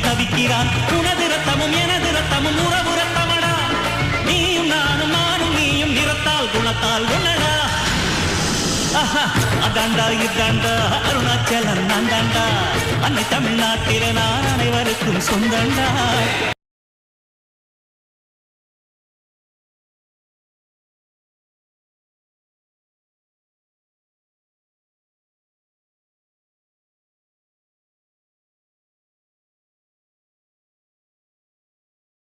தவிக்கிறான். உனது ரத்தமும் எனது ரத்தமும் உறவு ரத்தமடா. நீயும் நானும் நானும் நீயும் நிறத்தால் குணத்தால் உள்ளடா. அதாண்டா இதாண்டா அருணாச்சலம் நான் தாண்டா. அன்னை தமிழ்நாட்டில நான் அனைவருக்கும் சொந்தண்டா.